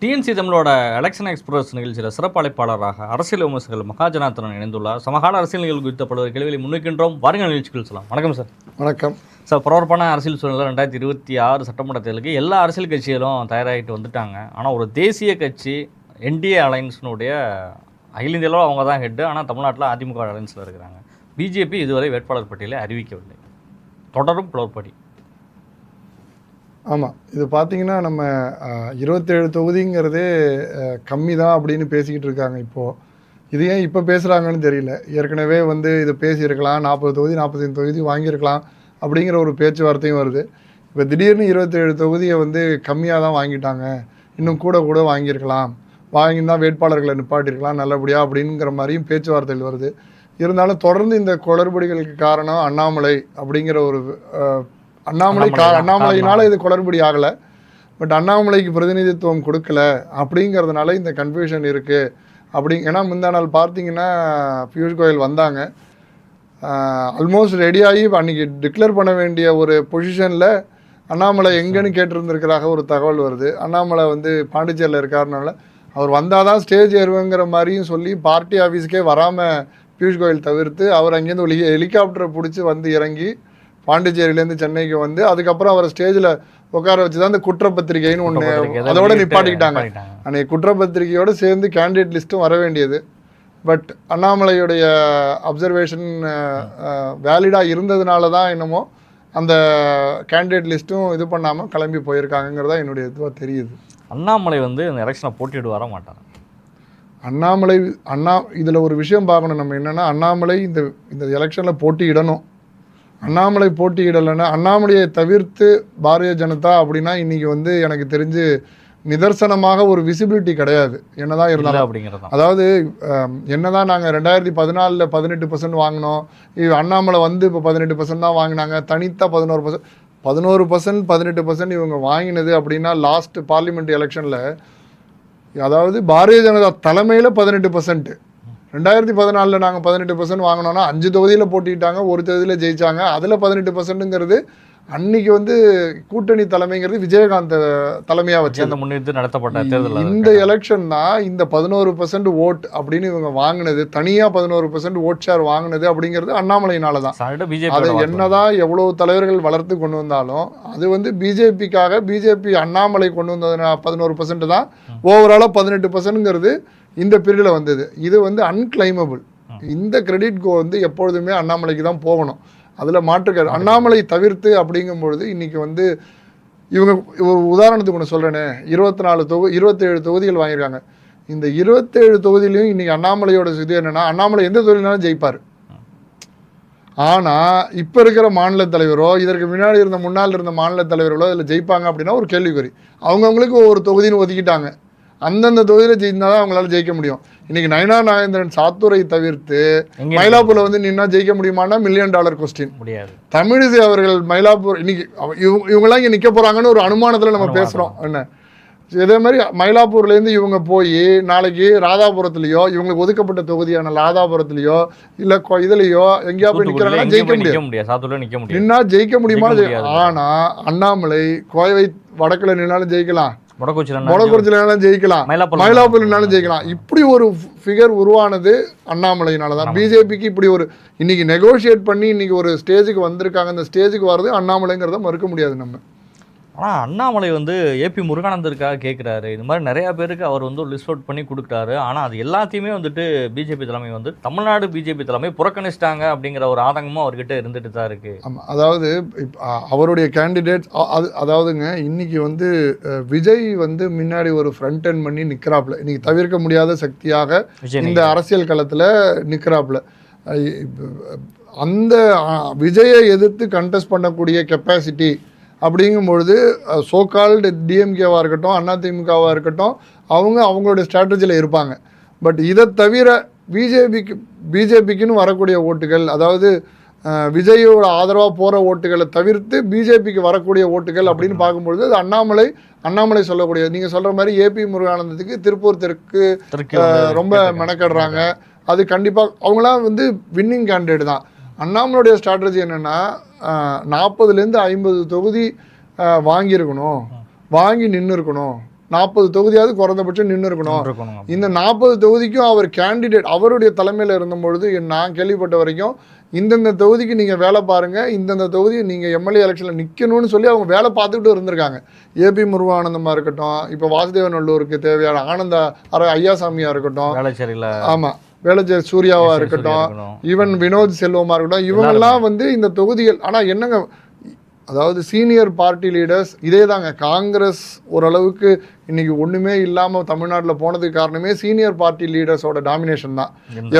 DNC தமிழோட election express நிகழ்ச்சியில் சிறப்பு அழைப்பாளராக அரசியல் விமர்சகர்கள் மகாஜனார்த்தனன் இணைந்துள்ளார். சமகால அரசியல் நிகழ்வு குறித்த பல்வேறு கேள்விகளை முன்வைக்கின்றோம். வாருங்கள் நிகழ்ச்சிகள் சொல்லலாம். வணக்கம் சார். வணக்கம் சார். பரபரப்பான அரசியல் சூழ்நிலை 2026 சட்டமன்ற தேர்தலுக்கு எல்லா அரசியல் கட்சிகளும் தயாராகிட்டு வந்துட்டாங்க. ஆனால் ஒரு தேசிய கட்சி என்டிஏ அலையன்ஸினுடைய அகில இந்தியாவில் அவங்க தான் ஹெட்டு. ஆனால் தமிழ்நாட்டில் அதிமுக அலையன்ஸில் இருக்கிறாங்க. பிஜேபி இதுவரை வேட்பாளர் பட்டியலை அறிவிக்கவில்லை. தொடரும் குளறுபடி. ஆமாம், இது பார்த்திங்கன்னா நம்ம 27 தொகுதிங்கிறதே கம்மி தான் அப்படின்னு பேசிக்கிட்டு இருக்காங்க. இப்போது இது ஏன் இப்போ பேசுகிறாங்கன்னு தெரியல. ஏற்கனவே இது பேசியிருக்கலாம், 40 தொகுதி 45 தொகுதி வாங்கியிருக்கலாம் அப்படிங்கிற ஒரு பேச்சுவார்த்தையும் வருது. இப்போ திடீர்னு 27 தொகுதியை கம்மியாக தான் வாங்கிட்டாங்க, இன்னும் கூட வாங்கியிருக்கலாம், வாங்கியிருந்தால் வேட்பாளர்களை நிப்பாட்டிருக்கலாம் நல்லபடியாக அப்படிங்கிற மாதிரியும் பேச்சுவார்த்தைகள் வருது. இருந்தாலும் தொடர்ந்து இந்த குளறுபடிகளுக்கு காரணம் அண்ணாமலை அப்படிங்கிற ஒரு அண்ணாமலையினால இது குளறுபடி ஆகலை, பட் அண்ணாமலைக்கு பிரதிநிதித்துவம் கொடுக்கல அப்படிங்கிறதுனால இந்த கன்ஃபியூஷன் இருக்குது ஏன்னா முந்தா நாள் பார்த்தீங்கன்னா பியூஷ் கோயல் வந்தாங்க, ஆல்மோஸ்ட் ரெடியாகி அன்றைக்கி டிக்ளேர் பண்ண வேண்டிய ஒரு பொசிஷனில் அண்ணாமலை எங்கேன்னு கேட்டிருந்துருக்கிறாக ஒரு தகவல் வருது. அண்ணாமலை பாண்டிச்சேரியில் இருக்காருனால அவர் வந்தால் தான் ஸ்டேஜ் ஏறுவேங்கிற மாதிரியும் சொல்லி பார்ட்டி ஆஃபீஸுக்கே வராமல் பியூஷ் கோயல் தவிர்த்து அவர் அங்கேருந்து ஒரு ஹெலிகாப்டரை பிடிச்சி இறங்கி பாண்டிச்சேரியிலேருந்து சென்னைக்கு அதுக்கப்புறம் அவரை ஸ்டேஜில் உட்கார வச்சு தான் இந்த குற்றப்பத்திரிகைன்னு ஒன்று அதோட நிப்பாட்டிக்கிட்டாங்க. அன்றைக்கி குற்றப்பத்திரிகையோடு சேர்ந்து கேண்டிடேட் லிஸ்ட்டும் வர வேண்டியது. பட் அண்ணாமலையுடைய அப்சர்வேஷன் வேலிடாக இருந்ததுனால தான் என்னமோ அந்த கேண்டிடேட் லிஸ்ட்டும் இது பண்ணாமல் கிளம்பி போயிருக்காங்கிறதா என்னுடைய இதுவாக தெரியுது. அண்ணாமலை இந்த எலெக்ஷனை போட்டிட்டு வர மாட்டாங்க. இதில் ஒரு விஷயம் பார்க்கணும் நம்ம, என்னென்னா அண்ணாமலை இந்த எலெக்ஷனில் போட்டியிடணும். அண்ணாமலை போட்டியிடலைன்னா அண்ணாமலையை தவிர்த்து பாரதிய ஜனதா அப்படின்னா இன்றைக்கி எனக்கு தெரிஞ்சு நிதர்சனமாக ஒரு விசிபிலிட்டி கிடையாது. என்னதான் இருந்தாலும் அப்படிங்கிறது, அதாவது என்னதான் நாங்கள் 2014 18% வாங்கினோம், அண்ணாமலை இப்போ 18% தான் வாங்கினாங்க, தனித்தா 11%, 18% இவங்க வாங்கினது அப்படின்னா லாஸ்ட் பார்லிமெண்ட் எலெக்ஷனில் அதாவது பாரதிய ஜனதா தலைமையில் 18%, 2014 நாங்கள் 18% வாங்கினோன்னா 5 தொகுதியில் போட்டிட்டாங்க, ஒரு தொகுதியில் ஜெயித்தாங்க. அதில் 18%ங்கிறது அன்னைக்கு கூட்டணி தலைமைங்கிறது விஜயகாந்த் தலைமையாக வச்சு அந்த முன்னிறுத்தி நடத்தப்பட்ட தேர்தல். இந்த எலெக்ஷன் தான் இந்த 11% ஓட் அப்படின்னு இவங்க வாங்கினது, தனியாக 11% ஓட் ஷேர் வாங்கினது அப்படிங்கிறது அண்ணாமலையினால தான். அது என்னதான் எவ்வளவு தலைவர்கள் வளர்த்து கொண்டு வந்தாலும் அது பிஜேபிக்காக பிஜேபி அண்ணாமலை கொண்டு வந்ததுனா 11% தான். ஓவராலாக 18%ங்கிறது இந்த பீரியடில் வந்தது. இது அன்கிளைமபிள். இந்த கிரெடிட் கோ எப்பொழுதுமே அண்ணாமலைக்கு தான் போகணும். அதில் மாற்றுக்காரு. அண்ணாமலை தவிர்த்து அப்படிங்கும்பொழுது இன்றைக்கி இவங்க ஒரு உதாரணத்துக்கு ஒன்று சொல்கிறேனே, 27 தொகுதிகள் வாங்கியிருக்காங்க. இந்த 27 தொகுதியிலையும் இன்றைக்கி அண்ணாமலையோட இது என்னென்னா, அண்ணாமலை எந்த தொகுதியினாலும் ஜெயிப்பார். ஆனால் இப்போ இருக்கிற மாநில தலைவரோ இதற்கு முன்னால் இருந்த மாநில தலைவர்களோ இதில் ஜெயிப்பாங்க அப்படின்னா ஒரு கேள்விக்குறி. அவங்கவுங்களுக்கு ஒவ்வொரு தொகுதின்னு ஒதுக்கிட்டாங்க. அந்தந்த தொகுதியில் ஜெயித்தால் தான் அவங்களால ஜெயிக்க முடியும். இன்றைக்கி நயனா நாகேந்திரன் சாத்தூரை தவிர்த்து மயிலாப்பூரில் நின்னா ஜெயிக்க முடியுமான்னா $1 மில்லியன் கொஸ்டின். முடியாது. தமிழிசை அவர்கள் மயிலாப்பூர் இன்னைக்கு இவங்கெல்லாம் இங்கே நிற்க போகிறாங்கன்னு ஒரு அனுமானத்தில் நம்ம பேசுகிறோம். என்ன இதே மாதிரி மயிலாப்பூர்லேருந்து இவங்க போய் நாளைக்கு ராதாபுரத்துலேயோ இவங்களுக்கு ஒதுக்கப்பட்ட தொகுதியான ராதாபுரத்துலேயோ இல்லை இதுலேயோ எங்கேயா போய் நிற்கிறாங்கன்னா ஜெயிக்க முடியாது. நின்னா ஜெயிக்க முடியுமா? ஆனால் அண்ணாமலை கோவை வடக்கில் நின்னாலும் ஜெயிக்கலாம், மொடக்குறிச்சியிலும் ஜெயிக்கலாம், மயிலாப்பூர்னாலும் ஜெயிக்கலாம். இப்படி ஒரு ஃபிகர் உருவானது அண்ணாமலையினால தான். பிஜேபிக்கு இப்படி ஒரு இன்னைக்கு நெகோஷியேட் பண்ணி இன்னைக்கு ஒரு ஸ்டேஜுக்கு வந்திருக்காங்க. இந்த ஸ்டேஜுக்கு வர்றது அண்ணாமலைங்கிறத மறுக்க முடியாது நம்ம. ஆனால் அண்ணாமலை ஏபி முருகானந்தருக்காக கேட்குறாரு. இது மாதிரி நிறையா பேருக்கு அவர் ஒரு லிஸ்ட் அவுட் பண்ணி கொடுக்குறாரு. ஆனால் அது எல்லாத்தையுமே பிஜேபி தலைமை தமிழ்நாடு பிஜேபி தலைமை புறக்கணிச்சிட்டாங்க அப்படிங்கிற ஒரு ஆதங்கமும் அவர்கிட்ட இருந்துட்டு தான் இருக்குது. ஆமாம், அதாவது அவருடைய கேண்டிடேட் அதாவதுங்க இன்னைக்கு விஜய் முன்னாடி ஒரு ஃப்ரண்ட் எண்ட் பண்ணி நிற்கிறாப்புல, இன்னைக்கு தவிர்க்க முடியாத சக்தியாக இந்த அரசியல் களத்தில் நிற்கிறாப்புல. அந்த விஜயை எதிர்த்து கண்டெஸ்ட் பண்ணக்கூடிய கெப்பாசிட்டி அப்படிங்கும்பொழுது சோகால்டு டிஎம்கேவாக இருக்கட்டும் அதிமுகவாக இருக்கட்டும் அவங்களுடைய ஸ்ட்ராட்டஜியில் இருப்பாங்க. பட் இதை தவிர பிஜேபிக்குன்னு வரக்கூடிய ஓட்டுகள், அதாவது விஜயோட ஆதரவாக போகிற ஓட்டுகளை தவிர்த்து பிஜேபிக்கு வரக்கூடிய ஓட்டுகள் அப்படின்னு பார்க்கும்பொழுது அது அண்ணாமலை சொல்லக்கூடிய, நீங்கள் சொல்கிற மாதிரி ஏபி முருகானந்தத்துக்கு திருப்பூர் தெற்கு ரொம்ப மெனக்கடுறாங்க. அது கண்டிப்பாக அவங்களாம் வின்னிங் கேண்டிடேட் தான். அண்ணாமலையுடைய ஸ்ட்ராட்டஜி என்னென்னா 40லேருந்து 50 தொகுதி வாங்கியிருக்கணும், வாங்கி நின்று இருக்கணும், 40 தொகுதியாவது குறைந்தபட்சம் நின்று இருக்கணும். இந்த 40 தொகுதிக்கும் அவர் கேண்டிடேட் அவருடைய தலைமையில் இருந்தபொழுது நான் கேள்விப்பட்ட வரைக்கும் இந்தந்த தொகுதிக்கு நீங்கள் வேலை பாருங்கள், இந்தந்த தொகுதி நீங்கள் எம்எல்ஏ எலெக்ஷனில் நிற்கணும்னு சொல்லி அவங்க வேலை பார்த்துக்கிட்டு இருந்திருக்காங்க. ஏபி முருகானந்தமாக இருக்கட்டும், இப்போ வாசுதேவநல்லூருக்கு தேவையான ஆனந்த ஐயாசாமியாக இருக்கட்டும், ஆமாம் வேளச்சேரி சூர்யாவாக இருக்கட்டும், ஈவன் வினோத் செல்வமாக இருக்கட்டும், இவங்கெல்லாம் வந்து இந்த தொகுதிகள். ஆனால் என்னங்க, அதாவது சீனியர் பார்ட்டி லீடர்ஸ் இதே தாங்க. காங்கிரஸ் ஓரளவுக்கு இன்னைக்கு ஒன்றுமே இல்லாமல் தமிழ்நாட்டில் போனதுக்கு காரணமே சீனியர் பார்ட்டி லீடர்ஸோட டாமினேஷன் தான்.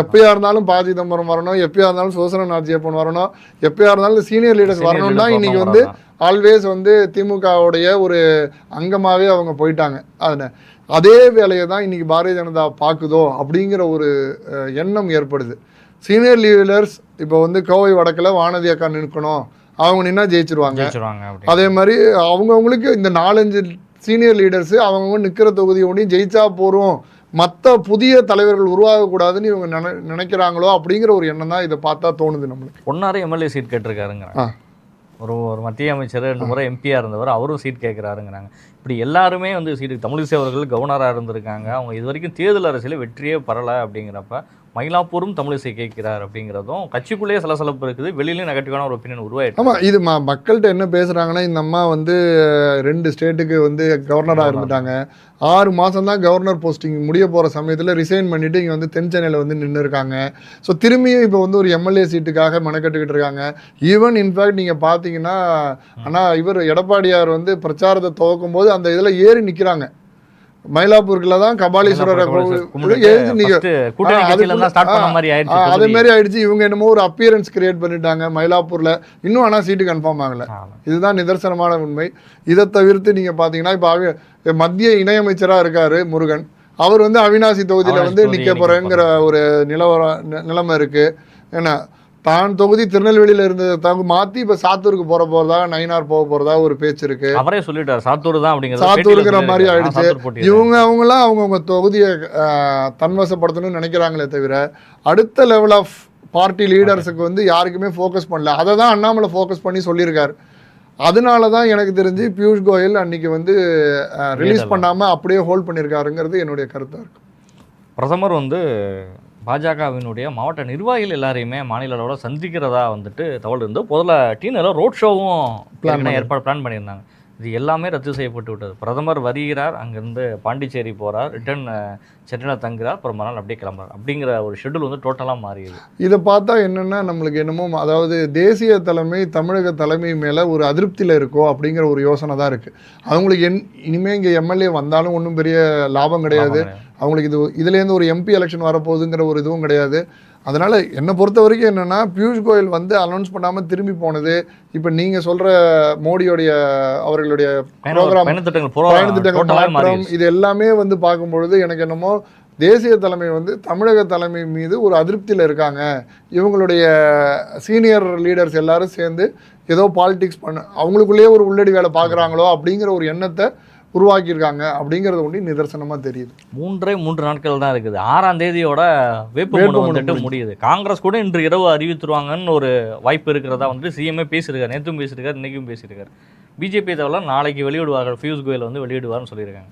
எப்பயா இருந்தாலும் ப. சிதம்பரம் வரணும், எப்பயா இருந்தாலும் சோசரநாத் ஜெயப்பன் வரணும், எப்பயா இருந்தாலும் சீனியர் லீடர்ஸ் வரணும் தான் இன்னைக்கு வந்து ஆல்வேஸ் வந்து திமுகவுடைய ஒரு அங்கமாகவே அவங்க போயிட்டாங்க. அதே வேலையை தான் இன்னைக்கு பாரதிய ஜனதா பார்க்குதோ அப்படிங்கிற ஒரு எண்ணம் ஏற்படுது. சீனியர் லீடர்ஸ் இப்போ வந்து கோவை வடக்கில் வானதி அக்கா நிற்கணும், அவங்க நின்னா ஜெயிச்சிருவாங்க. அதே மாதிரி அவங்கவுங்களுக்கு இந்த 4-5 சீனியர் லீடர்ஸு அவங்கவுங்க நிற்கிற தொகுதியோடையும் ஜெயிச்சா போகிறோம், மற்ற புதிய தலைவர்கள் உருவாகக்கூடாதுன்னு இவங்க நினைக்கிறாங்களோ அப்படிங்கிற ஒரு எண்ணம் தான் இதை பார்த்தா தோணுது நம்மளுக்கு. ஒன்னாரே எம்எல்ஏ சீட் கேட்டிருக்காருங்க. ஒரு மத்திய அமைச்சர் 2 முறை எம்பியாக இருந்தவர், அவரும் சீட் கேட்குறாருங்கிறாங்க. இப்படி எல்லாருமே வந்து சீட்டு. தமிழிசை அவர்கள் கவர்னராக இருந்திருக்காங்க, அவங்க இது வரைக்கும் தேர்தல் அரசியல் வெற்றியே பெறலை. அப்படிங்கிறப்ப மயிலாப்பூரும் தமிழிசை கேட்கிறார் அப்படிங்கிறதும் கட்சிக்குள்ளேயே சலசலப்பு இருக்குது, வெளியிலேயும் நெகட்டிவான ஒரு ஒப்பீனியன் உருவாயிட்டு. ஆமாம், இது மக்கள்கிட்ட என்ன பேசுகிறாங்கன்னா, இந்த அம்மா வந்து 2 ஸ்டேட்டுக்கு வந்து கவர்னராக இருந்துட்டாங்க, 6 மாதம் தான் கவர்னர் போஸ்டிங் முடிய போகிற சமயத்தில் ரிசைன் பண்ணிவிட்டு இங்கே வந்து தென் சென்னையில் வந்து நின்று இருக்காங்க. ஸோ திரும்பியும் இப்போ வந்து ஒரு எம்எல்ஏ சீட்டுக்காக மெனக்கட்டுக்கிட்டு இருக்காங்க. ஈவன் இன்ஃபேக்ட் நீங்கள் பார்த்தீங்கன்னா, ஆனால் இவர் எடப்பாடியார் வந்து பிரச்சாரத்தை துவக்கும் போது அந்த இதில் ஏறி நிற்கிறாங்க. மயிலாப்பூர்ல தான் கபாலீஸ்வரர் அதே மாதிரி ஆயிடுச்சு. இவங்க என்னமோ ஒரு அப்பியரன்ஸ் கிரியேட் பண்ணிட்டாங்க மயிலாப்பூர்ல. இன்னும் ஆனால் சீட்டு கன்ஃபார்ம் ஆகல. இதுதான் நிதர்சனமான உண்மை. இதை தவிர்த்து நீங்க பாத்தீங்கன்னா இப்போ மத்திய இணையமைச்சராக இருக்காரு முருகன், அவர் வந்து அவினாசி தொகுதியில வந்து நிக்க போறேங்கிற ஒரு நிலைமை இருக்கு. ஏன்னா தான் தொகுதி திருநெல்வேலியில இருந்ததை தாங்க மாத்தி இப்ப சாத்தூருக்கு போறதா நயினார் போறதா ஒரு பேச்சு இருக்கு. அவரே சொல்லிட்டாரு சாத்தூர் தான் அப்படிங்கிற சாத்தூருங்கிற மாதிரி ஆயிடுச்சு. அவங்களாம் அவங்க தொகுதியை தன்வசப்படுத்தணும்னு நினைக்கிறாங்களே தவிர அடுத்த லெவல் ஆஃப் பார்ட்டி லீடர்ஸுக்கு வந்து யாருக்குமே ஃபோக்கஸ் பண்ணல. அதை தான் அண்ணாமலை ஃபோக்கஸ் பண்ணி சொல்லியிருக்காரு. அதனால தான் எனக்கு தெரிஞ்சு பியூஷ் கோயல் அன்னைக்கு வந்து ரிலீஸ் பண்ணாம அப்படியே ஹோல்ட் பண்ணியிருக்காருங்கிறது என்னுடைய கருத்தாக இருக்கு. பிரதமர் வந்து பாஜகவினுடைய மாவட்ட நிர்வாகிகள் எல்லாரையுமே மாநில அளவில் சந்திக்கிறதா வந்துட்டு தகவல் இருந்து முதல்ல டீனில் ரோட் ஷோவும் பிளான் பண்ணியிருந்தாங்க. இது எல்லாமே ரத்து செய்யப்பட்டு விட்டது. பிரதமர் வருகிறார், அங்கேருந்து பாண்டிச்சேரி போகிறார், ரிட்டர்ன் சென்னையில் தங்குறார், அப்புறம் மறுநாள் அப்படியே கிளம்புறார் அப்படிங்கிற ஒரு ஷெட்யூல் வந்து டோட்டலாக மாறிடுது. இதை பார்த்தா என்னென்னா நம்மளுக்கு என்னமோ அதாவது தேசிய தலைமை தமிழக தலைமை மேலே ஒரு அதிருப்தியில் இருக்கோ அப்படிங்கிற ஒரு யோசனை தான் இருக்குது. அவங்களுக்கு இனிமேல் இங்கே எம்எல்ஏ வந்தாலும் ஒன்றும் பெரிய லாபம் கிடையாது. அவங்களுக்கு இதுலேருந்து ஒரு எம்பி எலெக்ஷன் வரப்போகுதுங்கிற ஒரு இதுவும் கிடையாது. அதனால் என்னை பொறுத்த வரைக்கும் என்னென்னா பியூஷ் கோயல் வந்து அனௌன்ஸ் பண்ணாமல் திரும்பி போனது, இப்போ நீங்கள் சொல்கிற மோடியோடைய அவர்களுடைய பயணத்திட்டங்கள் இது எல்லாமே வந்து பார்க்கும்பொழுது எனக்கு என்னமோ தேசிய தலைமை வந்து தமிழக தலைமை மீது ஒரு அதிருப்தியில் இருக்காங்க. இவங்களுடைய சீனியர் லீடர்ஸ் எல்லாரும் சேர்ந்து ஏதோ பாலிடிக்ஸ் அவங்களுக்குள்ளேயே ஒரு உள்ளடி வேலை பார்க்குறாங்களோ அப்படிங்கிற ஒரு எண்ணத்தை உருவாக்கியிருக்காங்க அப்படிங்கிறது ஒன்று நிதர்சனமாக தெரியுது. 3 நாட்கள் தான் இருக்குது. 6ஆம் தேதியோட வேட்புமனு வந்துட்டு முடியுது. காங்கிரஸ் கூட இன்று இரவு அறிவித்துருவாங்கன்னு ஒரு வாய்ப்பு இருக்கிறதா வந்துட்டு சிஎம்ஏ பேசியிருக்காரு, நேற்றும் பேசியிருக்காரு, இன்றைக்கும் பேசியிருக்காரு. பிஜேபி தவிர நாளைக்கு வெளியிடுவார்கள், பியூஷ் கோயல் வந்து வெளியிடுவார்னு சொல்லியிருக்காங்க.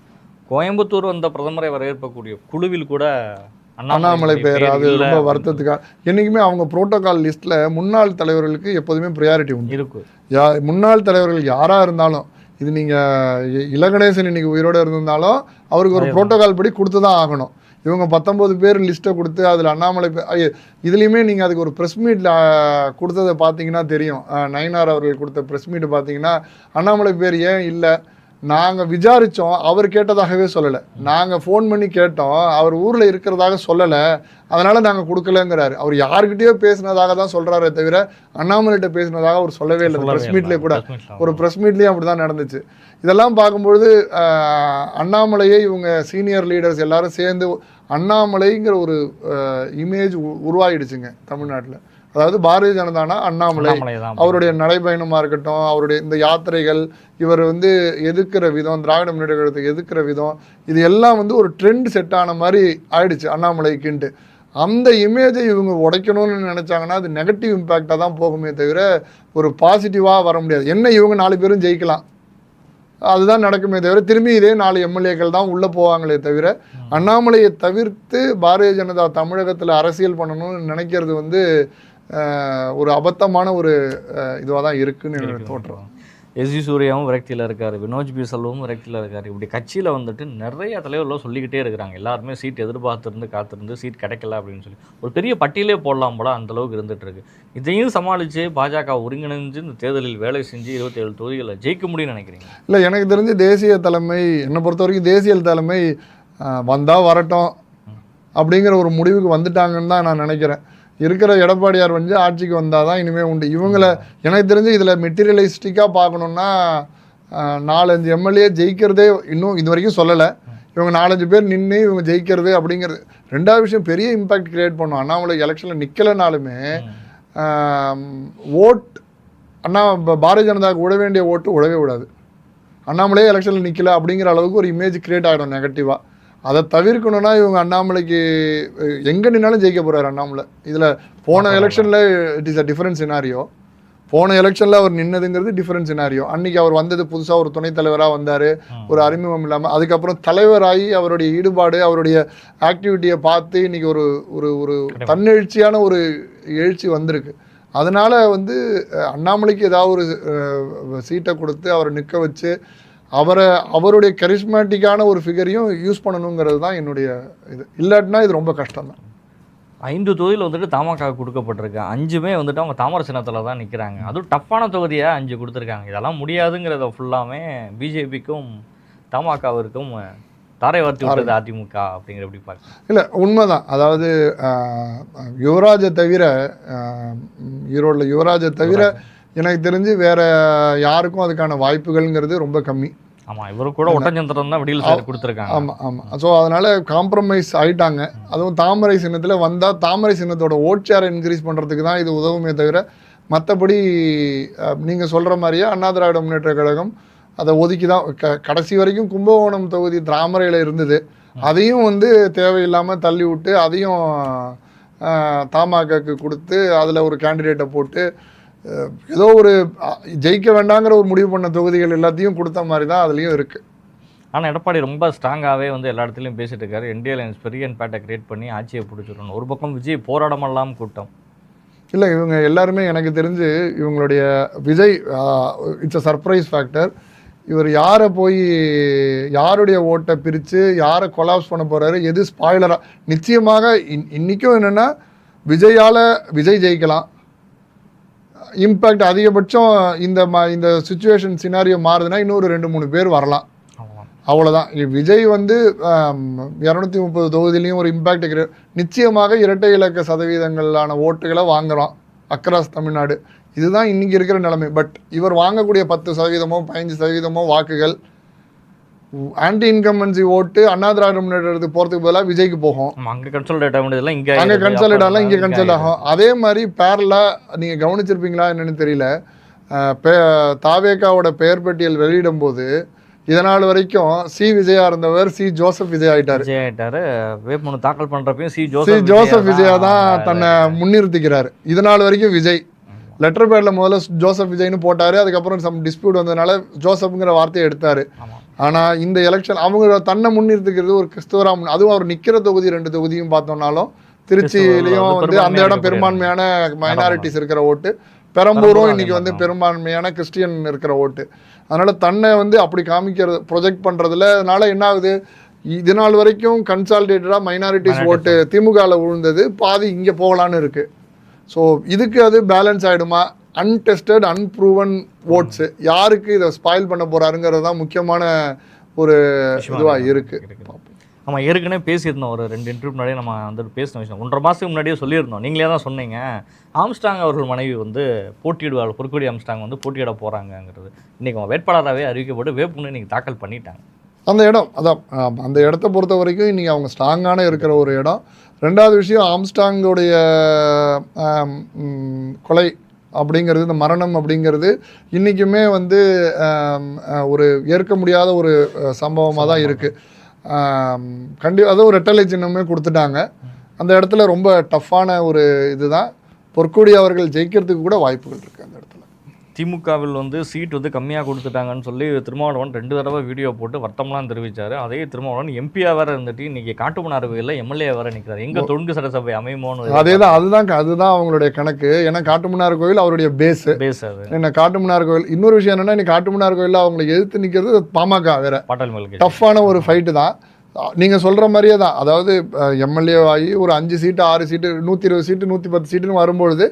கோயம்புத்தூர் வந்த பிரதமரை வரவேற்கக்கூடிய குழுவில் கூட அண்ணாமலை பேர் அது ரொம்ப வருத்தத்துக்காக. என்றைக்குமே அவங்க புரோட்டோகால் லிஸ்ட்டில் முன்னாள் தலைவர்களுக்கு எப்போதுமே ப்ரியாரிட்டி உண்டு இருக்கு. முன்னாள் தலைவர்கள் யாராக இருந்தாலும், இது நீங்கள் இலகணேசன் இன்னைக்கு உயிரோடு இருந்திருந்தாலும் அவருக்கு ஒரு புரோட்டோகால் படி கொடுத்து தான் ஆகணும். இவங்க 19 பேர் லிஸ்ட்டை கொடுத்து அதில் அண்ணாமலை இதுலேயுமே நீங்கள் அதுக்கு ஒரு ப்ரெஸ் மீட்டில் கொடுத்ததை பார்த்தீங்கன்னா தெரியும். நயினார் அவர்கள் கொடுத்த ப்ரெஸ் மீட்டு பார்த்தீங்கன்னா அண்ணாமலை பேர் ஏன் இல்லை, நாங்கள் விசாரித்தோம், அவர் கேட்டதாகவே சொல்லலை. நாங்கள் ஃபோன் பண்ணி கேட்டோம், அவர் ஊரில் இருக்கிறதாக சொல்லலை, அதனால் நாங்கள் கொடுக்கலங்கிறாரு. அவர் யாருக்கிட்டேயோ பேசினதாக தான் சொல்கிறாரே தவிர அண்ணாமலைகிட்ட பேசினதாக அவர் சொல்லவே இல்லை. ப்ரெஸ் மீட்லேயே கூட ஒரு ப்ரெஸ் மீட்லேயும் அப்படி தான் நடந்துச்சு. இதெல்லாம் பார்க்கும்பொழுது அண்ணாமலையை இவங்க சீனியர் லீடர்ஸ் எல்லாரும் சேர்ந்து அண்ணாமலைங்கிற ஒரு இமேஜ் உருவாகிடுச்சுங்க தமிழ்நாட்டில். அதாவது பாரதிய ஜனதானா அண்ணாமலை, அவருடைய நடைபயணமாக இருக்கட்டும், அவருடைய இந்த யாத்திரைகள், இவர் வந்து எதிர்க்கிற விதம், திராவிட முன்னேற்ற கழகத்துக்கு எதிர்க்கிற விதம், இது எல்லாம் வந்து ஒரு ட்ரெண்ட் செட் ஆன மாதிரி ஆயிடுச்சு அண்ணாமலைக்குன்ட்டு. அந்த இமேஜை இவங்க உடைக்கணும்னு நினச்சாங்கன்னா அது நெகட்டிவ் இம்பேக்டாக தான் போகுமே தவிர ஒரு பாசிட்டிவாக வர முடியாது. என்ன இவங்க 4 பேரும் ஜெயிக்கலாம், அதுதான் நடக்குமே தவிர திரும்பி இதே 4 எம்எல்ஏக்கள் தான் உள்ளே போவாங்களே தவிர அண்ணாமலையை தவிர்த்து பாரதிய ஜனதா தமிழகத்தில் அரசியல் பண்ணணும்னு நினைக்கிறது வந்து ஒரு அபத்தமான ஒரு இதுவாக தான் இருக்குன்னு எனக்கு தோற்றம். எஸ்வி சூர்யாவும் விரக்தியில் இருக்கார், வினோஜ் பி செல்வமும் விரக்தியில் இருக்கார். இப்படி கட்சியில் வந்துட்டு நிறைய தலைவர்களும் சொல்லிக்கிட்டே இருக்கிறாங்க. எல்லாருமே சீட் எதிர்பார்த்துருந்து காத்திருந்து சீட் கிடைக்கல அப்படின்னு சொல்லி ஒரு பெரிய பட்டியலே போடலாம் போல அந்தளவுக்கு இருந்துட்டு இருக்கு. இதையும் சமாளித்து பாஜக ஒருங்கிணைஞ்சு இந்த தேர்தலில் வேலை செஞ்சு 27 தொகுதிகளை ஜெயிக்க முடியும்னு நினைக்கிறீங்க? இல்லை, எனக்கு தெரிஞ்சு தேசிய தலைமை, என்னை பொறுத்த வரைக்கும் தேசிய தலைமை வந்தால் வரட்டும் அப்படிங்கிற ஒரு முடிவுக்கு வந்துட்டாங்கன்னு தான் நான் நினைக்கிறேன். இருக்கிற எடப்பாடியார் வந்து ஆட்சிக்கு வந்தால் தான் இனிமேல் உண்டு. இவங்களை எனக்கு தெரிஞ்சு இதில் மெட்டீரியலிஸ்டிக்காக பார்க்கணுன்னா 4-5 எம்எல்ஏ ஜெயிக்கிறதே இன்னும் இது வரைக்கும் சொல்லலை. இவங்க 4-5 பேர் நின்று இவங்க ஜெயிக்கிறது அப்படிங்கிறது. ரெண்டாவது விஷயம், பெரிய இம்பேக்ட் கிரியேட் பண்ணும். அண்ணாமலை எலெக்ஷனில் நிற்கலைனாலுமே ஓட் பாரதிய ஜனதாவுக்கு விட வேண்டிய ஓட்டு விடவே விடாது. அண்ணாமலையே எலெக்ஷனில் நிற்கல அப்படிங்கிற அளவுக்கு ஒரு இமேஜ் கிரியேட் ஆகிடும் நெகட்டிவாக. அதை தவிர்க்கணும்னா இவங்க அண்ணாமலைக்கு எங்கே நின்னாலும் ஜெயிக்க போகிறார் அண்ணாமலை. இதில் போன எலெக்ஷனில் it is a different scenario. போன எலெக்ஷனில் அவர் நின்னதுங்கிறது டிஃப்ரெண்ட் சினாரியோ. அன்றைக்கி அவர் வந்தது புதுசாக ஒரு துணைத் தலைவராக வந்தார், ஒரு அறிமுகம் இல்லாமல். அதுக்கப்புறம் தலைவராகி அவருடைய ஈடுபாடு, அவருடைய ஆக்டிவிட்டியை பார்த்து இன்றைக்கி ஒரு ஒரு ஒரு தன்னெழுச்சியான ஒரு எழுச்சி வந்திருக்கு. அதனால் வந்து அண்ணாமலைக்கு ஏதாவது ஒரு சீட்டை கொடுத்து அவரை நிற்க வச்சு அவருடைய கரிஸ்மேட்டிக்கான ஒரு ஃபிகரையும் யூஸ் பண்ணணுங்கிறது தான் என்னுடைய இது. இல்லாட்டினா இது ரொம்ப கஷ்டம் தான். 5 தொகுதியில் வந்துட்டு தமாக கொடுக்கப்பட்டிருக்கு. 5மே வந்துட்டு அவங்க தாமரை சின்னத்தில் தான் நிற்கிறாங்க. அதுவும் டஃப்பான தொகுதியாக 5 கொடுத்துருக்காங்க. இதெல்லாம் முடியாதுங்கிறத ஃபுல்லாமே பிஜேபிக்கும் தமாகவிற்கும் தாரை வார்த்தை விட்டது அதிமுக அப்படிங்கிற எப்படி பார்க்க? இல்லை, உண்மைதான். அதாவது யுவராஜை தவிர, ஈரோடில் யுவராஜை தவிர எனக்கு தெரிஞ்சு வேற யாருக்கும் அதுக்கான வாய்ப்புகள்ங்கிறது ரொம்ப கம்மி. ஆமாம், இவரு கூட ஒட்டஞ்சந்திரன் தான் விடியல் சார் கொடுத்துருக்காங்க. ஆமாம் ஆமாம். ஸோ அதனால் காம்ப்ரமைஸ் ஆகிட்டாங்க. அதுவும் தாமரை சின்னத்தில் வந்தால் தாமரை சின்னத்தோட ஓட் ஷேரை இன்க்ரீஸ் பண்ணுறதுக்கு தான் இது உதவுமே தவிர மற்றபடி நீங்கள் சொல்கிற மாதிரியே அண்ணா திராவிட முன்னேற்ற கழகம் அதை ஒதுக்கி தான் கடைசி வரைக்கும் கும்பகோணம் தொகுதி தாமரையில் இருந்தது. அதையும் வந்து தேவையில்லாமல் தள்ளி விட்டு அதையும் தமாகக்கு கொடுத்து அதில் ஒரு கேண்டிடேட்டை போட்டு ஏதோ ஒரு ஜெயிக்க வேண்டாங்கிற ஒரு முடிவு பண்ண தொகுதிகள் எல்லாத்தையும் கொடுத்த மாதிரி தான் அதுலேயும் இருக்குது. ஆனால் எடப்பாடி ரொம்ப ஸ்ட்ராங்காகவே வந்து எல்லா இடத்துலையும் பேசிட்டு இருக்காரு. என்டிஏ அலையன்ஸ் பெரிய இம்பேக்டை கிரியேட் பண்ணி ஆட்சியை பிடிச்சிடணும். ஒரு பக்கம் விஜய் போராடமெல்லாம் கூட்டம். இல்லை, இவங்க எல்லாருமே எனக்கு தெரிஞ்சு இவங்களுடைய Vijay it's a surprise factor. இவர் யாரை போய் யாருடைய ஓட்டை பிரித்து யாரை கொலாப்ஸ் பண்ண போகிறாரு, எது ஸ்பாய்லராக நிச்சயமாக இன்றைக்கும் என்னென்னா விஜய் ஜெயிக்கலாம். இம்பேக்ட் அதிகபட்சம் இந்த சிச்சுவேஷன் சினாரியோ மாறுதுன்னா இன்னொரு 2-3 பேர் வரலாம், அவ்வளோதான். விஜய் வந்து 230 தொகுதியிலையும் ஒரு இம்பேக்ட் நிச்சயமாக இரட்டை இலக்க சதவீதங்களான ஓட்டுகளை வாங்குகிறோம் அக்ராஸ் தமிழ்நாடு. இதுதான் இன்றைக்கி இருக்கிற நிலைமை. பட் இவர் வாங்கக்கூடிய 10%, 15% வாக்குகள் ஆன்டி இன்கம்பன்சி ஓட்டு அண்ணா திராவிட முன்னேற்றத்துக்கு போகிறதுக்கு பதிலாக விஜய்க்கு போகும். அங்கே கன்சல்டேட் இங்கே கன்சல்ட் ஆகும். அதே மாதிரி பேரலாக நீங்கள் கவனிச்சிருப்பீங்களா என்னன்னு தெரியல, தாவேகாவோட பெயர் பட்டியல் வெளியிடும் போது இதனால் வரைக்கும் சி விஜயா இருந்தவர் சி ஜோசப் விஜய் ஆயிட்டாரு. வேட்புமனு தாக்கல் பண்ணுறப்பையும் சி ஜோசப் விஜயா தான் தன்னை முன்னிறுத்திக்கிறாரு. இதனால் வரைக்கும் விஜய் லெட்டர் பேடில் முதல்ல ஜோசப் விஜய்னு போட்டார். அதுக்கப்புறம் சம் டிஸ்பியூட் வந்ததுனால ஜோசப்ங்கிற வார்த்தையை எடுத்தார். ஆனால் இந்த எலெக்ஷன் அவங்க தன்னை முன்னிறுத்துக்கிறது ஒரு கிறிஸ்துவராக, அதுவும் அவர் நிற்கிற தொகுதி 2 தொகுதியும் பார்த்தோம்னாலும் திருச்சியிலையும் வந்து அந்த இடம் பெரும்பான்மையான மைனாரிட்டிஸ் இருக்கிற ஓட்டு, பெரம்பூரும் இன்னைக்கு வந்து பெரும்பான்மையான கிறிஸ்டியன் இருக்கிற ஓட்டு. அதனால் தன்னை வந்து அப்படி காமிக்கிறது ப்ரொஜெக்ட் பண்ணுறதுல அதனால என்ன ஆகுது, இது நாள் வரைக்கும் கன்சாலிடேட்டடாக மைனாரிட்டிஸ் ஓட்டு திமுகவில் விழுந்தது பாதி இங்கே போகலான்னு இருக்குது. ஸோ இதுக்கு அது பேலன்ஸ் ஆகிடுமா? அன்டெஸ்டட் அன்ப்ரூவன் ஓட்ஸு யாருக்கு இதை ஸ்பாயில் பண்ண போகிறாருங்கிறது தான் முக்கியமான ஒரு இதுவாக இருக்குது. நம்ம ஏற்கனவே பேசியிருந்தோம், ஒரு 2 இன்டர்வியூ முன்னாடியே நம்ம வந்துட்டு பேசின விஷயம் 1.5 மாதத்துக்கு முன்னாடியே சொல்லியிருந்தோம். நீங்களே தான் சொன்னீங்க ஆம்ஸ்டாங் அவர்கள் மனைவி வந்து போட்டியிடுவாள், பொற்கொடி ஆம்ஸ்டாங் வந்து போட்டியிட போகிறாங்கங்கிறது. இன்றைக்கி அவங்க வேட்பாளராகவே அறிவிக்கப்பட்டு வேட்புமனு இன்றைக்கி தாக்கல் பண்ணிட்டாங்க. அந்த இடம் அதான் அந்த இடத்த பொறுத்த வரைக்கும் இன்றைக்கி அவங்க ஸ்ட்ராங்கான இருக்கிற ஒரு இடம். ரெண்டாவது விஷயம், ஆம்ஸ்டாங்கோடைய கொலை அப்படிங்கிறது, இந்த மரணம் அப்படிங்கிறது இன்றைக்குமே வந்து ஒரு ஏற்க முடியாத ஒரு சம்பவமாக தான் இருக்குது. அதுவும் ரெட்டலை சின்னமே கொடுத்துட்டாங்க. அந்த இடத்துல ரொம்ப டஃப்பான ஒரு இதுதான். பொற்கொடி அவர்கள் ஜெயிக்கிறதுக்கு கூட வாய்ப்புகள் இருக்குது அந்த இடத்துல. திமுகவில் வந்து சீட் வந்து கம்மியாக கொடுத்துட்டாங்கன்னு சொல்லி திருமாவளவன் 2 தடவை வீடியோ போட்டு வருத்தம்லாம் தெரிவித்தார். அதே திருமாவளவன் எம்பியாக வேறு இருந்துட்டு இன்றைக்கி காட்டுமன்னார் கோயிலில் எம்எல்ஏ வேறு நிற்கிறார். எங்கே தொங்கு சட்டசபை அமைமோன்னு அதுதான் அவங்களுடைய கணக்கு. ஏன்னா காட்டுமன்னார் கோயில் அவருடைய பேஸ் அது என்ன. காட்டுமன்னார் கோயில் இன்னொரு விஷயம் என்னன்னா, இன்னைக்கு காட்டுமன்னார் கோயிலில் அவங்களை எதிர்த்து நிற்கிறது பாமக வேற. பாட்டாளி மக்கள் டஃப்பான ஒரு ஃபைட்டு தான். நீங்கள் சொல்கிற மாதிரியே தான். அதாவது எம்எல்ஏ ஆகி ஒரு 5 சீட்டு 6 சீட்டு 120 சீட்டு 110 சீட்டுன்னு வரும்பொழுது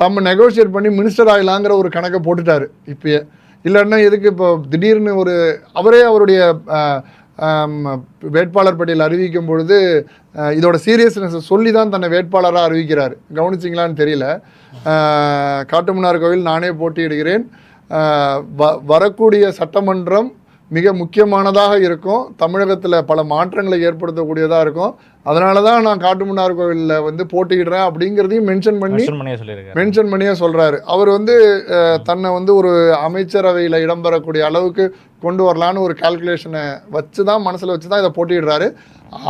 தம்ம நெகோஷியேட் பண்ணி மினிஸ்டர் ஆகலாங்கிற ஒரு கணக்கை போட்டுட்டாரு இப்பயே. இல்லைன்னா எதுக்கு இப்போ திடீர்னு அவரே அவருடைய வேட்பாளர் பட்டியல் அறிவிக்கும் பொழுது இதோட சீரியஸ்னஸ் சொல்லி தான் தன்னை வேட்பாளராக அறிவிக்கிறார். கவனிச்சிங்களான்னு தெரியல. காட்டுமன்னார் கோவில் நானே போட்டியிடுகிறேன், வரக்கூடிய சட்டமன்றம் மிக முக்கியமானதாக இருக்கும், தமிழகத்தில் பல மாற்றங்களை ஏற்படுத்தக்கூடியதாக இருக்கும், அதனால தான் நான் காட்டுமன்னார் கோவிலில் வந்து போட்டியிடுறேன் அப்படிங்கிறதையும் மென்ஷன் பண்ணியே சொல்கிறாரு. அவர் தன்னை ஒரு அமைச்சரவையில் இடம்பெறக்கூடிய அளவுக்கு கொண்டு வரலான்னு ஒரு கால்குலேஷனை வச்சு தான் மனசில் வச்சு தான் இதை போட்டியிடுறாரு.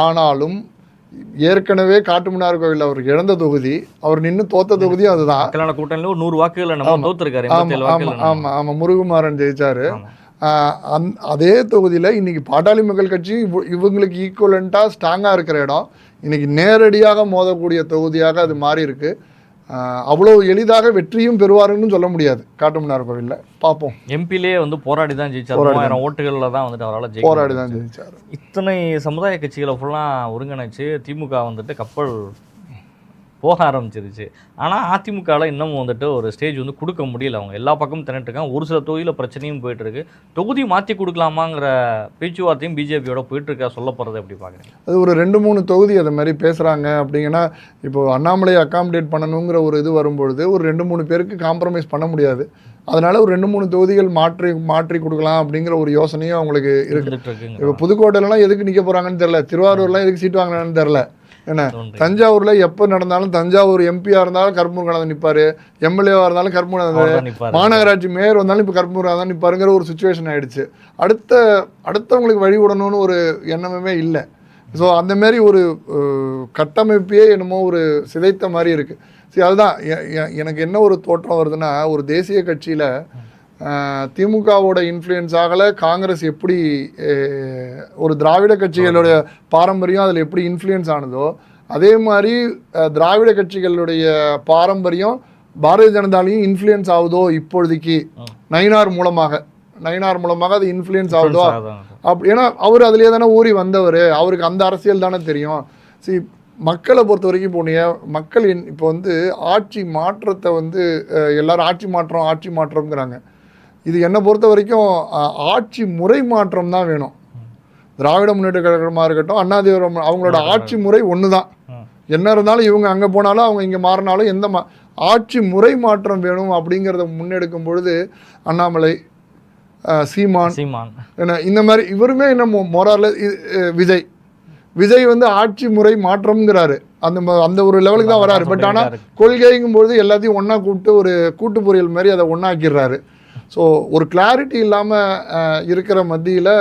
ஆனாலும் ஏற்கனவே காட்டுமன்னார் கோவில் அவர் இழந்த தொகுதி, அவர் நின்று தோத்த தொகுதியும் அதுதான். கூட்டணியில் 100 வாக்குகள் தோத்துருக்காரு. ஆமாம், முருகுமாறன் ஜெயிச்சாரு. அதே தொகுதியில் இன்னைக்கு பாட்டாளி மக்கள் கட்சி இவங்களுக்கு ஈக்குவலண்ட்டாக ஸ்ட்ராங்காக இருக்கிற இடம், இன்னைக்கு நேரடியாக மோதக்கூடிய தொகுதியாக அது மாறி இருக்கு. அவ்வளோ எளிதாக வெற்றியும் பெறுவாருன்னு சொல்ல முடியாது காட்டுமன்னார் கோவிலில். பார்ப்போம். எம்பிலே போராடி தான் ஜெயிச்சார். 3000 ஓட்டுகளில் தான் அவரால் போராடி தான் ஜெயிச்சார். இத்தனை சமுதாய கட்சிகளை ஃபுல்லாக ஒருங்கிணைச்சு திமுக கப்பல் போக ஆரம்பிச்சிருச்சு. ஆனால் அதிமுகவில் இன்னமும் ஒரு ஸ்டேஜ் கொடுக்க முடியல. அவங்க எல்லா பக்கமும் திரட்டுருக்காங்க. ஒரு சில தொகுதியில் பிரச்சனையும் போயிட்டுருக்கு. தொகுதி மாற்றி கொடுக்கலாமாங்கிற பேச்சுவார்த்தையும் பிஜேபியோட போயிட்டுருக்கா. சொல்ல போகிறது எப்படி பார்க்குறீங்க? அது ஒரு 2-3 தொகுதி அதை மாதிரி பேசுகிறாங்க. அப்படிங்கன்னா இப்போது அண்ணாமலையை அக்காமடேட் பண்ணணுங்கிற ஒரு இது வரும்பொழுது ஒரு 2-3 பேருக்கு காம்ப்ரமைஸ் பண்ண முடியாது. அதனால் ஒரு 2-3 தொகுதிகள் மாற்றி கொடுக்கலாம் அப்படிங்கிற ஒரு யோசனையும் அவங்களுக்கு இருக்குது. இப்போ புதுக்கோட்டையிலலாம் எதுக்கு நிற்க போகிறாங்கன்னு தெரில, திருவாரூர்லாம் எதுக்கு சீட் வாங்கினான்னு தெரில. என்ன தஞ்சாவூரில் எப்போ நடந்தாலும் தஞ்சாவூர் எம்பியாக இருந்தாலும் கருப்பூர்கானந்தன் நிற்பார், எம்எல்ஏவாக இருந்தாலும் கருப்பூர்கானந்தன், மாநகராட்சி மேயர் வந்தாலும் இப்போ கருப்பூர்கானந்தன் நிற்பாருங்கிற ஒரு சுச்சுவேஷன் ஆகிடுச்சு. அடுத்தவங்களுக்கு வழி விடணும்னு ஒரு எண்ணமே இல்லை. ஸோ அந்தமாரி ஒரு கட்டமைப்பையே என்னமோ ஒரு சிதைத்த மாதிரி இருக்குது. சரி, அதுதான் எனக்கு என்ன ஒரு தோற்றம் வருதுன்னா, ஒரு தேசிய கட்சியில் திமுகவோட இன்ஃப்ளூயன்ஸ் ஆகலை, காங்கிரஸ் எப்படி ஒரு திராவிட கட்சிகளுடைய பாரம்பரியம் அதில் எப்படி இன்ஃப்ளூயன்ஸ் ஆனதோ அதே மாதிரி திராவிட கட்சிகளுடைய பாரம்பரியம் பாரதிய ஜனதாலையும் இன்ஃப்ளூயன்ஸ் ஆகுதோ இப்பொழுதைக்கு நயினார் மூலமாக அது இன்ஃப்ளூயன்ஸ் ஆகுதோ ஏன்னா அவர் அதிலே தானே ஊறி வந்தவர், அவருக்கு அந்த அரசியல் தானே தெரியும். சரி, மக்களை பொறுத்த வரைக்கும் போனீங்க, மக்கள் இப்போ ஆட்சி மாற்றத்தை எல்லாரும் ஆட்சி மாற்றம்ங்கிறாங்க. இது என்னை பொறுத்த வரைக்கும் ஆட்சி முறை மாற்றம் தான் வேணும். திராவிட முன்னேற்ற கழகமாக இருக்கட்டும், அண்ணாதிமுக, அவங்களோட ஆட்சி முறை ஒன்று தான். என்ன இருந்தாலும் இவங்க அங்கே போனாலும் அவங்க இங்கே மாறினாலும் ஆட்சி முறை மாற்றம் வேணும் அப்படிங்கிறத முன்னெடுக்கும் பொழுது அண்ணாமலை, சீமான் என்ன இந்த மாதிரி இவருமே என்ன மோரார்ல விஜய் ஆட்சி முறை மாற்றம்ங்கிறாரு. அந்த ஒரு லெவலுக்கு தான் வராரு. பட் ஆனால் கொள்கைங்கும் பொழுது எல்லாத்தையும் ஒன்றா கூப்பிட்டு ஒரு கூட்டு பொரியல் மாதிரி அதை ஒன்றாக்கிடுறாரு. ஸோ ஒரு கிளாரிட்டி இல்லாமல் இருக்கிற மத்தியில்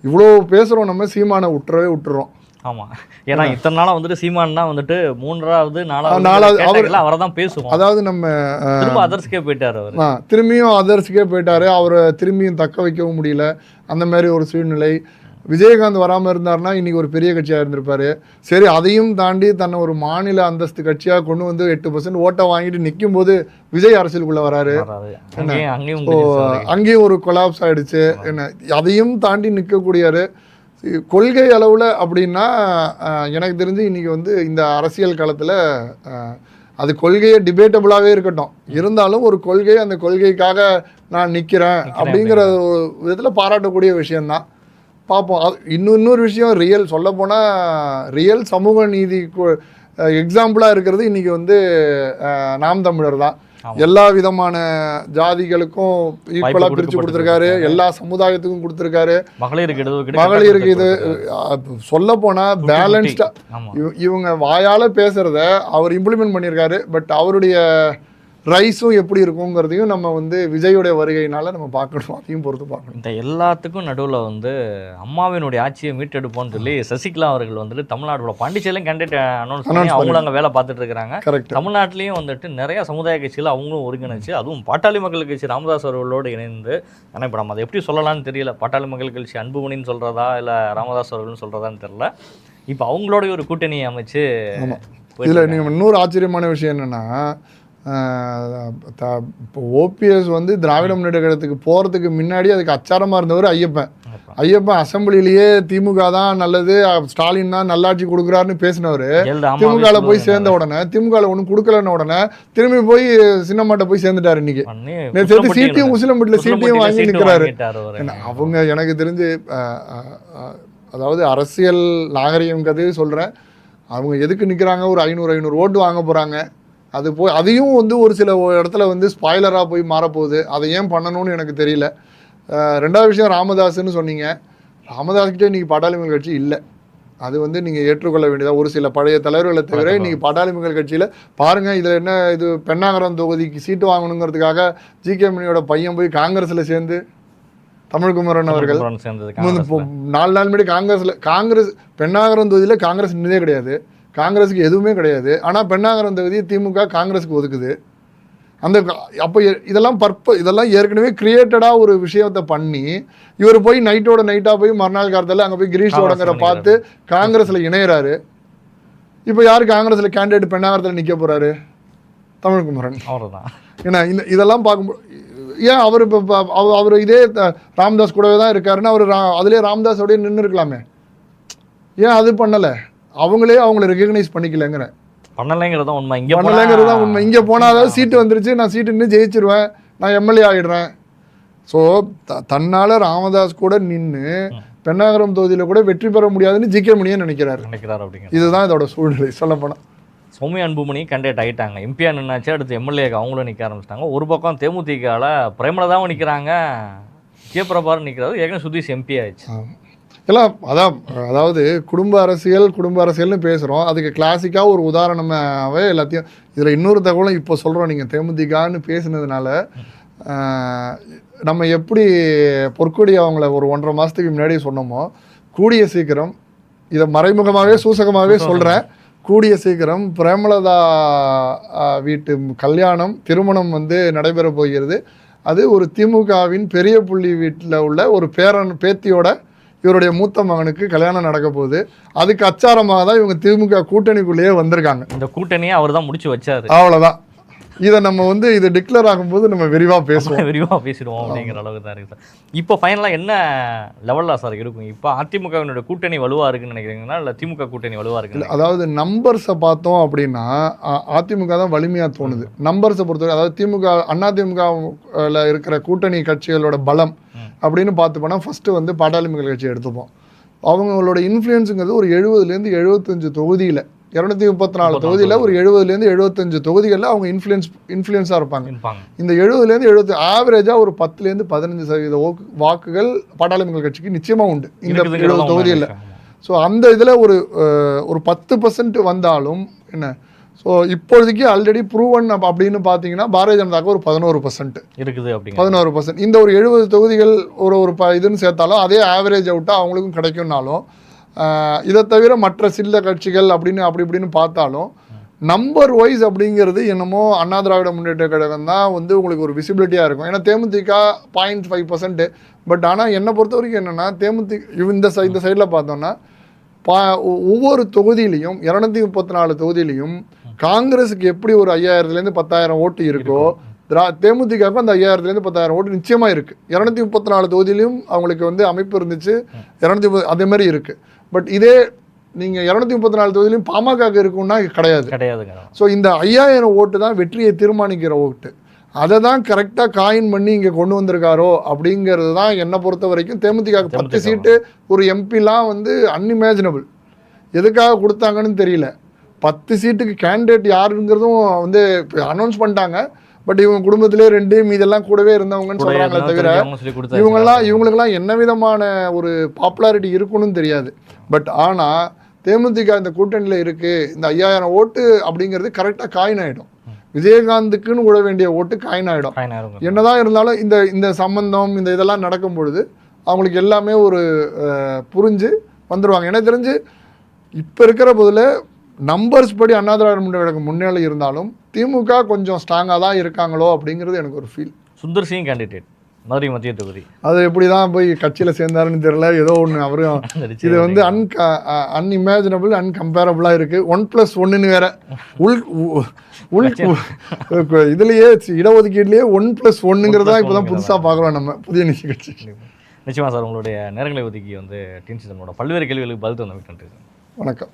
இவ்வளோ பேசுகிறோம், நம்ம சீமானை விட்டுறோம். ஆமாம், ஏன்னா இத்தனை நாளாக சீமான்னா 3வது 4வது அவரை தான் பேசுவோம். அதாவது நம்ம அதர்ஸ்க்கே போயிட்டார், அவர் திரும்பியும் அதர்ஸ்க்கே போயிட்டாரு. அவரை திரும்பியும் தக்க வைக்கவும் முடியல. அந்த மாதிரி ஒரு சூழ்நிலை. விஜயகாந்த் வராமல் இருந்தார்னா இன்றைக்கி ஒரு பெரிய கட்சியாக இருந்திருப்பார். சரி, அதையும் தாண்டி தன்னை ஒரு மாநில அந்தஸ்து கட்சியாக கொண்டு 8% ஓட்டை வாங்கிட்டு நிற்கும் போது விஜய் அரசியலுக்குள்ளே வராரு. அங்கேயும் ஒரு கொலாப்ஸ் ஆகிடுச்சு. என்ன அதையும் தாண்டி நிற்கக்கூடியாரு. கொள்கை அளவில் அப்படின்னா எனக்கு தெரிஞ்சு இன்றைக்கி இந்த அரசியல் காலத்தில் அது கொள்கையை டிபேட்டபுளாகவே இருக்கட்டும், இருந்தாலும் ஒரு கொள்கை, அந்த கொள்கைக்காக நான் நிற்கிறேன் அப்படிங்கிற ஒரு விதத்தில் பாராட்டக்கூடிய விஷயந்தான். பார்ப்போம். இன்னொரு விஷயம், சொல்லப்போனால் ரியல் சமூக நீதி எக்ஸாம்பிளாக இருக்கிறது இன்றைக்கி நாம் தமிழர் தான். எல்லா விதமான ஜாதிகளுக்கும் ஈக்குவலாக பிரித்து கொடுத்துருக்காரு, எல்லா சமுதாயத்துக்கும் கொடுத்துருக்காரு. மகளிருக்கு இது சொல்லப்போனால் பேலன்ஸ்டாக இவங்க வாயால் பேசுகிறத அவர் இம்ப்ளிமெண்ட் பண்ணியிருக்காரு. பட் அவருடைய ரைஸும் எப்படி இருக்குங்கிறதையும் நம்ம வந்து விஜயோடைய வருகையினால நம்ம பார்க்கணும், அதையும் பொறுத்து பார்க்கணும். இந்த எல்லாத்துக்கும் நடுவில் வந்து அம்மாவினுடைய ஆட்சியை மீட்டெடுப்போம்னு சொல்லி சசிகலா அவர்கள் வந்துட்டு தமிழ்நாட்டோட பாண்டிச்சேரியிலும் கேண்டிடேட் அனௌன்ஸ் பண்ணி அவங்களும் அங்கே வேலை பார்த்துட்டு இருக்காங்க. கரெக்ட். தமிழ்நாட்டிலையும் வந்துட்டு நிறைய சமுதாய கட்சிகள் அவங்களும் ஒருங்கிணைச்சு, அதுவும் பாட்டாளி மக்கள் கட்சி ராமதாஸ் அவர்களோடு இணைந்து, ஆனால் இப்போ நம்ம அதை எப்படி சொல்லலாம்னு தெரியல. பாட்டாளி மக்கள் கட்சி அன்புமணின்னு சொல்கிறதா இல்லை ராமதாஸ் அவர்கள்னு சொல்கிறதான்னு தெரியல. இப்போ அவங்களோட ஒரு கூட்டணியை அமைச்சு இதில் நீங்கள் இன்னொரு ஆச்சரியமான விஷயம் என்னென்னா, இப்போ ஓபிஎஸ் வந்து திராவிட முன்னேற்ற கழகத்துக்கு போகிறதுக்கு முன்னாடி அதுக்கு அச்சாரமாக இருந்தவர் ஐயப்பன் அசம்பிளிலேயே திமுக தான் நல்லது, ஸ்டாலின் தான் நல்லாட்சி கொடுக்குறாருன்னு பேசினவர் திமுகவில் போய் சேர்ந்த உடனே, திமுகவில் ஒன்றும் கொடுக்கலன்னு உடனே திரும்பி போய் சின்னம்மாட்ட போய் சேர்ந்துட்டாரு. இன்னைக்கு சேர்த்து சீட்டையும் உசிலம்பட்டில் சீட்டையும் வாங்கி நிற்கிறாரு. அவங்க எனக்கு தெரிஞ்சு அதாவது அரசியல் நாகரிகம் கதையை சொல்கிறேன், அவங்க எதுக்கு நிற்கிறாங்க, ஒரு 500 ஓட்டு வாங்க போகிறாங்க. அது போய் அதையும் வந்து ஒரு சில இடத்துல வந்து ஸ்பாய்லராக போய் மாறப்போகுது. அதை ஏன் பண்ணணும்னு எனக்கு தெரியல. ரெண்டாவது விஷயம், ராமதாஸ்ன்னு சொன்னீங்க. ராமதாஸ்கிட்டே இன்றைக்கி பாட்டாளி மக்கள் கட்சி இல்லை. அது வந்து நீங்கள் ஏற்றுக்கொள்ள வேண்டியதாக. ஒரு சில பழைய தலைவர்களை தவிர இன்றைக்கி பாட்டாளி மக்கள் கட்சியில் பாருங்கள், இதில் என்ன இது பெண்ணாகரம் தொகுதிக்கு சீட்டு வாங்கணுங்கிறதுக்காக ஜிகே மணியோட பையன் போய் காங்கிரஸில் சேர்ந்து, தமிழ்குமரன் அவர்கள் 4 நாள் முன்னாடி காங்கிரஸ் பெண்ணாகரம் தொகுதியில் காங்கிரஸ் நின்றதே கிடையாது, காங்கிரஸுக்கு எதுவுமே கிடையாது. ஆனால் பெண்ணாகரம் தொகுதியை திமுக காங்கிரஸுக்கு ஒதுக்குது. அந்த அப்போ இதெல்லாம் ஏற்கனவே கிரியேட்டடாக ஒரு விஷயத்தை பண்ணி இவர் போய் நைட்டாக போய் மறுநாள் காலத்தில் அங்கே போய் கிரீஷ் தொடங்குற பார்த்து காங்கிரஸில் இணையிறாரு. இப்போ யார் காங்கிரஸில் கேண்டிடேட் பெண்ணாகரத்தில் நிற்க போகிறாரு? தமிழ்குமரன். ஏன்னா இதெல்லாம் பார்க்கும்போது ஏன் அவர் இப்போ அவர் இதே ராமதாஸ் கூடவே தான் இருக்காருன்னு அவர் அதிலே ராமதாஸோடய நின்று இருக்கலாமே, ஏன் அது பண்ணலை? அவங்கள ரெகக்னைஸ் பண்ணிக்கலங்கிற பண்ணலைங்கிறது உண்மை. இங்கே போனால் அதாவது சீட்டு வந்துருச்சு, நான் சீட்டு நின்று ஜெயிச்சிருவேன், நான் எம்எல்ஏ ஆகிடுறேன். ஸோ தன்னால் ராமதாஸ் கூட நின்று பெண்ணாகரம் தொகுதியில் கூட வெற்றி பெற முடியாதுன்னு ஜிகே மணியே நினைக்கிறாரு அப்படிங்கிற இதுதான் இதோட சூழ்நிலை. சொல்லப்போனால் சௌமியா அன்புமணி கேண்டிடேட் ஆகிட்டாங்க, எம்பியா நின்னாச்சு, அடுத்து எம்எல்ஏக்கு அவங்களும் நிற்க ஆரம்பிச்சிட்டாங்க. ஒரு பக்கம் தேமுதிகவில் பிரேமலதாவும் நிற்கிறாங்க, கே பிரபாகரன் நிற்கிறாரு, ஏற்கனவே சுதீஷ் எம்பி ஆயிடுச்சு. எல்லாம் அதாவது குடும்ப அரசியல்னு பேசுகிறோம், அதுக்கு கிளாசிக்காக ஒரு உதாரணமாகவே எல்லாத்தையும். இதில் இன்னொரு தகவலும் இப்போ சொல்கிறோம், நீங்கள் தேமுதிகான்னு பேசுனதுனால நம்ம எப்படி பொற்கொடி அவங்கள ஒரு 1.5 மாதத்துக்கு முன்னாடி சொன்னோமோ, கூடிய சீக்கிரம் இதை மறைமுகமாகவே சூசகமாகவே சொல்கிறேன், கூடிய சீக்கிரம் பிரேமலதா வீட்டு கல்யாணம் திருமணம் வந்து நடைபெற போகிறது. அது ஒரு திமுகவின் பெரிய புள்ளி வீட்டில் உள்ள ஒரு பேத்தியோட இவருடைய மூத்த மகனுக்கு கல்யாணம் நடக்க போகுது. அதுக்கு அச்சாரமாக தான் இவங்க திமுக கூட்டணிக்குள்ளேயே வந்திருக்காங்க. இந்த கூட்டணியை அவர் தான் முடிச்சு வச்சாரு. அவ்வளோதான். இதை நம்ம வந்து இது டிக்ளேர் ஆகும்போது நம்ம விரிவாக பேசிடுவோம் அப்படிங்கிற அளவுக்கு தான் இருக்குது சார். இப்போ ஃபைனலாக என்ன லெவலில் சார் இருக்கும்? இப்போ அதிமுகவினுடைய கூட்டணி வலுவாக இருக்குன்னு நினைக்கிறீங்கன்னா இல்லை திமுக கூட்டணி வலுவாக இருக்குது? அதாவது நம்பர்ஸை பார்த்தோம் அப்படின்னா அதிமுக தான் வலிமையாக தோணுது. நம்பர்ஸை பொறுத்தவரை அதாவது திமுக அதிமுகவில் இருக்கிற கூட்டணி கட்சிகளோட பலம் அப்படின்னு பார்த்து போனால் ஃபஸ்ட்டு வந்து பாட்டாளி மக்கள் கட்சி எடுத்துப்போம். அவங்களோட இன்ஃப்ளூயன்ஸுங்கிறது ஒரு 70லேருந்து 75 தொகுதியில் 234 தொகுதியில் ஒரு 70லேருந்து 75 தொகுதிகளில் அவங்க இன்ஃப்ளூயன்ஸாக இருப்பாங்க. இந்த 70லேருந்து 70 ஆவரேஜாக ஒரு 10லேருந்து 15% வாக்குகள் பாட்டாளி மக்கள் கட்சிக்கு நிச்சயமாக உண்டு இந்த 70 தொகுதியில். ஸோ அந்த இதில் ஒரு 10% வந்தாலும் என்ன, ஸோ இப்போதைக்கு ஆல்ரெடி ப்ரூவன் அப்படின்னு பார்த்தீங்கன்னா பாரதிய ஜனதாவுக்கு ஒரு 11% இருக்குது. 11% இந்த ஒரு 70 தொகுதிகள் ஒரு இதுன்னு சேர்த்தாலும் அதே ஆவரேஜ் அவுட்டாக அவங்களுக்கும் கிடைக்கும்னாலும், இதை தவிர மற்ற சில்ல கட்சிகள் அப்படி இப்படின்னு பார்த்தாலும் நம்பர் வைஸ் அப்படிங்கிறது என்னமோ அண்ணா திராவிட முன்னேற்ற கழகம் தான் வந்து உங்களுக்கு ஒரு விசிபிலிட்டியாக இருக்கும். ஏன்னா தேமுதிக 0.5%. பட் ஆனால் என்னை பொறுத்த வரைக்கும் என்னென்னா தேமுதிக இந்த சைடில் பார்த்தோம்னா ஒவ்வொரு தொகுதியிலையும் 234 தொகுதியிலையும் காங்கிரஸுக்கு எப்படி ஒரு 5000லேருந்து 10,000 ஓட்டு இருக்கோ தேமுதிகவுக்கு அந்த 5000லேருந்து 10,000 ஓட்டு நிச்சயமாக இருக்குது. 234 தொகுதியிலையும் அவங்களுக்கு வந்து அமைப்பு இருந்துச்சு, 230 அதே மாதிரி இருக்குது. பட் இதே நீங்கள் 234 தொகுதியிலையும் பாமக இருக்குன்னா கிடையாதுங்க. ஸோ இந்த 5000 ஓட்டு தான் வெற்றியை தீர்மானிக்கிற ஓட்டு. அதை தான் கரெக்டாக காயின் பண்ணி இங்கே கொண்டு வந்திருக்காரோ அப்படிங்கிறது தான் என்னை பொறுத்த வரைக்கும். தேமுதிக 10 சீட்டு ஒரு எம்பிலாம் வந்து அன்இமேஜினபிள். எதுக்காக கொடுத்தாங்கன்னு தெரியல. 10 சீட்டுக்கு கேண்டிடேட் யாருங்கிறதும் வந்து அனௌன்ஸ் பண்ணிட்டாங்க. பட் இவங்க குடும்பத்திலே 2 மீதெல்லாம் கூடவே இருந்தவங்கன்னு சொல்கிறாங்களே தவிர இவங்களுக்கெல்லாம் என்ன விதமான ஒரு பாப்புலாரிட்டி இருக்குன்னு தெரியாது. பட் ஆனால் தேமுதிக இந்த கூட்டணியில் இருக்குது, இந்த 5000 ஓட்டு அப்படிங்கிறது கரெக்டாக காயின் ஆகிடும். விஜயகாந்துக்குன்னு விட வேண்டிய ஓட்டு காயின் ஆகிடும். பயனாக என்னதான் இருந்தாலும் இந்த சம்பந்தம் இந்த இதெல்லாம் நடக்கும் பொழுது அவங்களுக்கு எல்லாமே ஒரு புரிஞ்சு வந்துடுவாங்க. எனக்கு தெரிஞ்சு இப்போ இருக்கிற போதில் நம்பர்ஸ் படி அண்ணா திராவிட முன்னேற்ற கழகம் முன்னேறி இருந்தாலும் திமுக கொஞ்சம் ஸ்ட்ராங்காக தான் இருக்காங்களோ அப்படிங்கிறது எனக்கு ஒரு ஃபீல். சுந்தர் சிங் கேண்டிடேட் மதுரை மத்திய தொகுதி, அது எப்படி தான் போய் கட்சியில் சேர்ந்தாருன்னு தெரியல, ஏதோ ஒன்று அவரும் இது வந்து அன்இமேஜினபிள் அன்கம்பேரபிளாக இருக்குது. 1+1 வேற உள் இதுலேயே இடஒதுக்கீடுலேயே 1+1ங்கிறதா இப்போ தான் புதுசாக பார்க்குறோம் நம்ம புதிய நீதி கட்சி. நிச்சயமா சார், உங்களுடைய நேரங்களை ஒதுக்கி வந்து டிஎன் சிதம்பரோட பல்வேறு கேள்விகளுக்கு பதில் தந்தமைக்கு நன்றி சார். வணக்கம்.